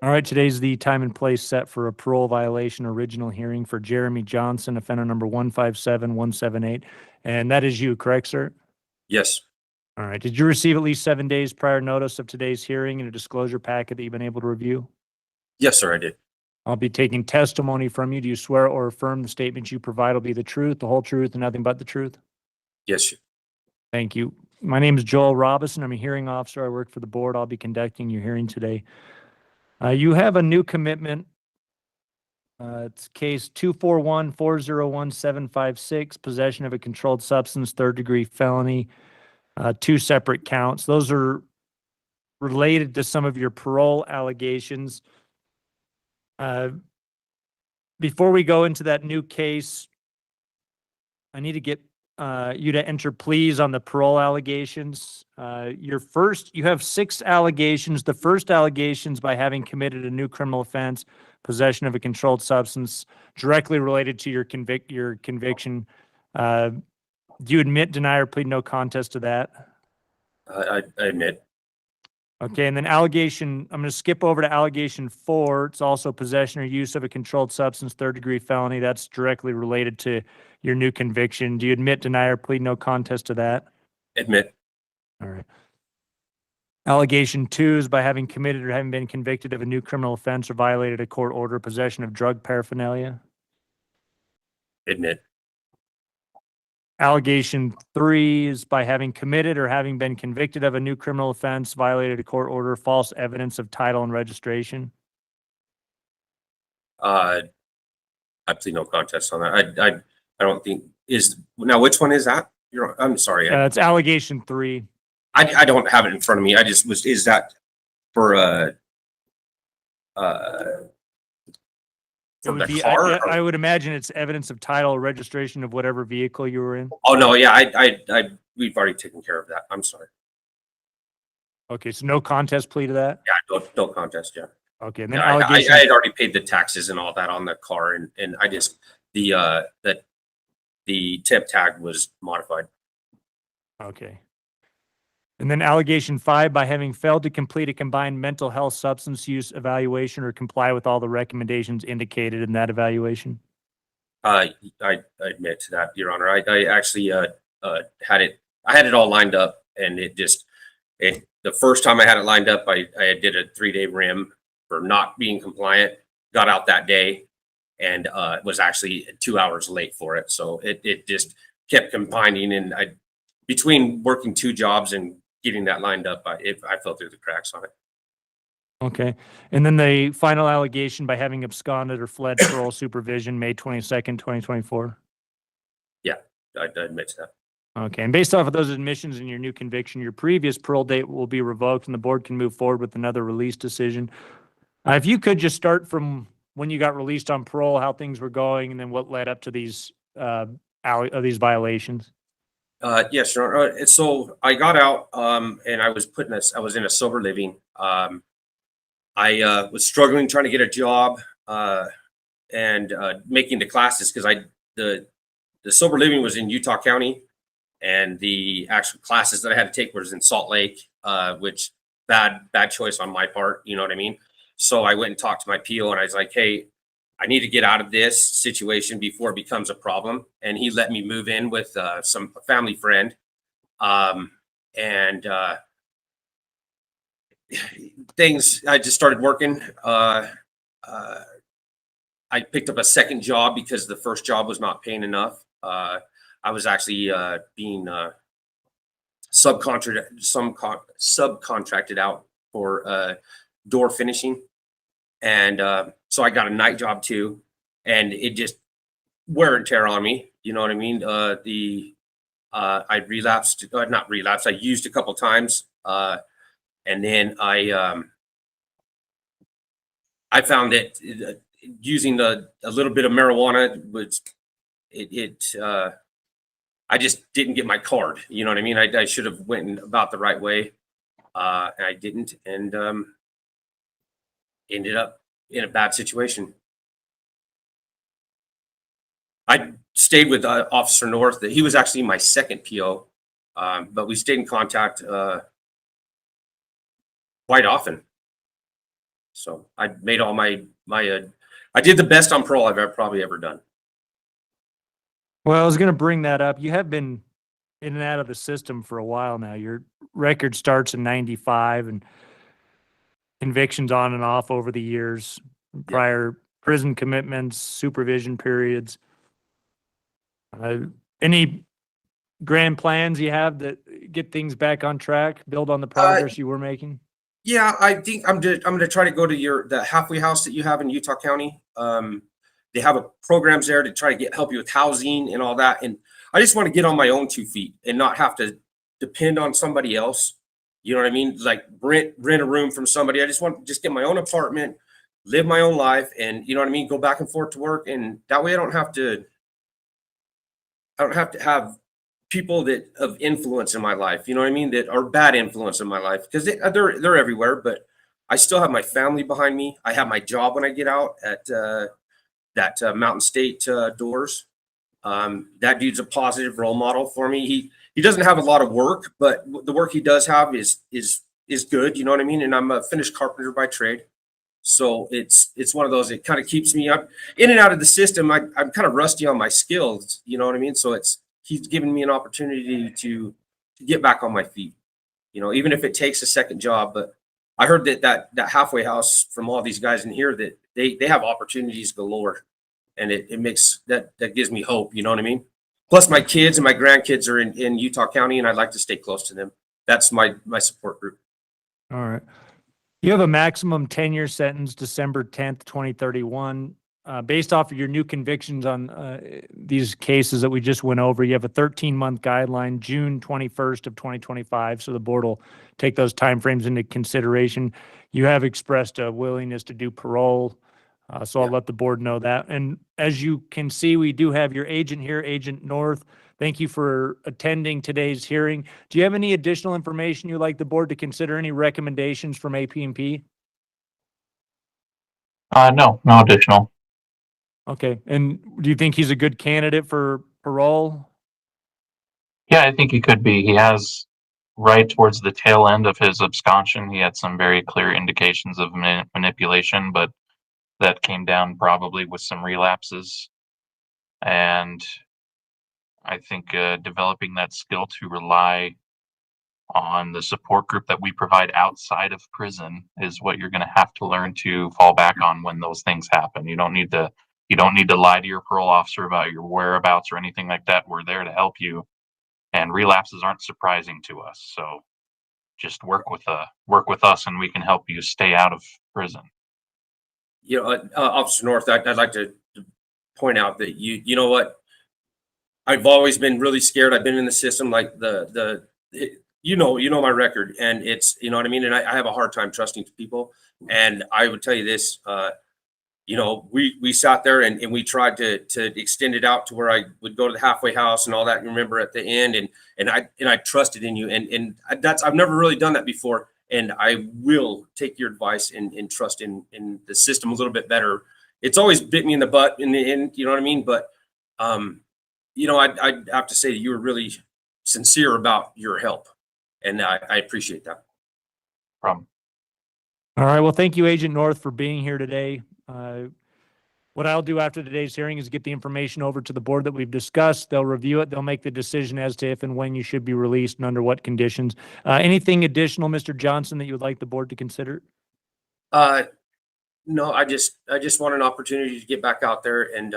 All right, today's the time and place set for a parole violation original hearing for Jeremy Johnson, offender number 157178. And that is you, correct, sir? Yes. All right. Did you receive at least 7 days prior notice of today's hearing and a disclosure packet that you've been able to review? Yes, sir, I did. I'll be taking testimony from you. Do you swear or affirm the statements you provide will be the truth, the whole truth, and nothing but the truth? Yes, sir. Thank you. My name is Joel Robinson. I'm a hearing officer. I work for the board. I'll be conducting your hearing today. You have a new commitment. It's case 241-401-756, possession of a controlled substance, third-degree felony, 2 separate counts. Those are related to some of your parole allegations. Before we go into that new case, I need to get you to enter pleas on the parole allegations. You have 6 allegations. The first allegations by having committed a new criminal offense, possession of a controlled substance, directly related to your conviction. Do you admit, deny, or plead no contest to that? I admit. Okay, and then I'm going to skip over to allegation 4. It's also possession or use of a controlled substance, third-degree felony. That's directly related to your new conviction. Do you admit, deny, or plead no contest to that? Admit. All right. Allegation 2 is by having committed or having been convicted of a new criminal offense or violated a court order, possession of drug paraphernalia. Admit. Allegation 3 is by having committed or having been convicted of a new criminal offense, violated a court order, false evidence of title and registration. I plead no contest on that. I don't think now which one is that? I'm sorry. It's allegation 3. I don't have it in front of me. Is that for the car? I would imagine it's evidence of title or registration of whatever vehicle you were in. Oh no, yeah, we've already taken care of that. I'm sorry. Okay, so no contest plea to that? Yeah, no contest, yeah. Okay, and then yeah, I had already paid the taxes and all that on the car, and I just the temp tag was modified. Okay. And then allegation 5, by having failed to complete a combined mental health substance use evaluation or comply with all the recommendations indicated in that evaluation. I admit to that, Your Honor. I actually had it all lined up, and the first time I had it lined up, I did a 3-day rim for not being compliant, got out that day, and was actually 2 hours late for it. So it just kept combining, and between working 2 jobs and getting that lined up, I fell through the cracks on it. Okay. And then the final allegation, by having absconded or fled parole supervision May 22nd, 2024. Yeah, I admit to that. Okay. And based off of those admissions in your new conviction, your previous parole date will be revoked and the board can move forward with another release decision. If you could just start from when you got released on parole, how things were going, and then what led up to these violations. Yes, Your Honor. So I got out, and I was in a sober living. I was struggling trying to get a job, and making the classes, because the sober living was in Utah County, and the actual classes that I had to take was in Salt Lake, which bad choice on my part. You know what I mean? So I went and talked to my PO, and I was like, hey, I need to get out of this situation before it becomes a problem. And he let me move in with a family friend. And things, I just started working. I picked up a second job because the first job was not paying enough. I was actually being subcontracted out for door finishing. And so I got a night job too, and it just wear and tear on me. You know what I mean? I relapsed, not relapsed. I used a couple times, and then I found that using a little bit of marijuana was I just didn't get my card. You know what I mean? I should have went about the right way, and I didn't, and ended up in a bad situation. I stayed with Officer North. He was actually my second PO, but we stayed in contact quite often. So I made all I did the best on parole I've probably ever done. Well, I was going to bring that up. You have been in and out of the system for a while now. Your record starts in 95 and convictions on and off over the years, prior prison commitments, supervision periods. Any grand plans you have that get things back on track, build on the progress you were making? Yeah, I think I'm gonna try to go to the halfway house that you have in Utah County. They have programs there to try to help you with housing and all that. And I just want to get on my own 2 feet and not have to depend on somebody else. You know what I mean? Like rent a room from somebody. I just want to get my own apartment, live my own life, and you know what I mean? Go back and forth to work. And that way I don't have to have people that of influence in my life, you know what I mean? That are bad influence in my life, because they're everywhere, but I still have my family behind me. I have my job when I get out at that Mountain State doors. That dude's a positive role model for me. He doesn't have a lot of work, but the work he does have is good, you know what I mean? And I'm a finished carpenter by trade. So it's one of those, it kind of keeps me up in and out of the system. I'm kind of rusty on my skills, you know what I mean? So he's given me an opportunity to get back on my feet, you know, even if it takes a second job. But I heard that halfway house from all these guys in here, that they have opportunities galore, and it makes that gives me hope, you know what I mean? Plus my kids and my grandkids are in Utah County, and I'd like to stay close to them. That's my support group. All right. You have a maximum 10-year sentence, December 10th, 2031. Based off of your new convictions on these cases that we just went over, you have a 13-month guideline, June 21st of 2025. So the board will take those timeframes into consideration. You have expressed a willingness to do parole. So I'll let the board know that. And as you can see, we do have your agent here, Agent North. Thank you for attending today's hearing. Do you have any additional information you'd like the board to consider? Any recommendations from AP&P? No additional. Okay. And do you think he's a good candidate for parole? Yeah, I think he could be. He has, right towards the tail end of his absconsion, he had some very clear indications of manipulation, but that came down probably with some relapses. And I think developing that skill to rely on the support group that we provide outside of prison is what you're going to have to learn to fall back on when those things happen. You don't need to lie to your parole officer about your whereabouts or anything like that. We're there to help you, and relapses aren't surprising to us. So just work with us, and we can help you stay out of prison. You know, Officer North, I'd like to point out that you know what, I've always been really scared. I've been in the system, like you know my record, and it's, you know what I mean? And I have a hard time trusting people. And I would tell you this, you know, we sat there and we tried to extend it out to where I would go to the halfway house and all that. And remember at the end, and I trusted in you, and I've never really done that before. And I will take your advice and trust in the system a little bit better. It's always bit me in the butt in the end, you know what I mean? But you know, I'd have to say that you were really sincere about your help, and I appreciate that. Problem. All right. Well, thank you, Agent North, for being here today. What I'll do after today's hearing is get the information over to the board that we've discussed. They'll review it. They'll make the decision as to if and when you should be released and under what conditions. Anything additional, Mr. Johnson, that you would like the board to consider? No, I just want an opportunity to get back out there and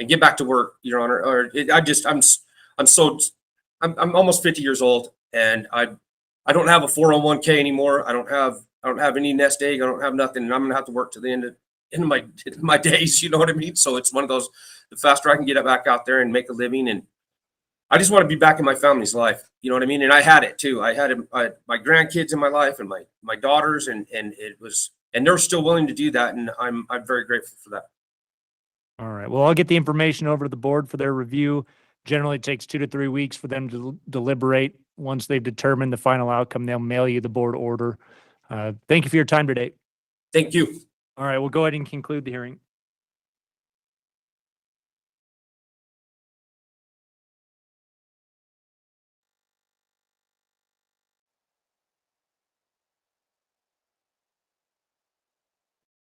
get back to work, Your Honor. Or I'm almost 50 years old, and I don't have a 401k anymore. I don't have any nest egg. I don't have nothing, and I'm gonna have to work to the end of my days. You know what I mean? So it's one of those. The faster I can get back out there and make a living, and I just want to be back in my family's life. You know what I mean? And I had it too. I had my grandkids in my life, and my daughters, and it was. And they're still willing to do that, and I'm very grateful for that. All right. Well, I'll get the information over to the board for their review. Generally, it takes 2 to 3 weeks for them to deliberate. Once they've determined the final outcome, they'll mail you the board order. Thank you for your time today. Thank you. All right. We'll go ahead and conclude the hearing.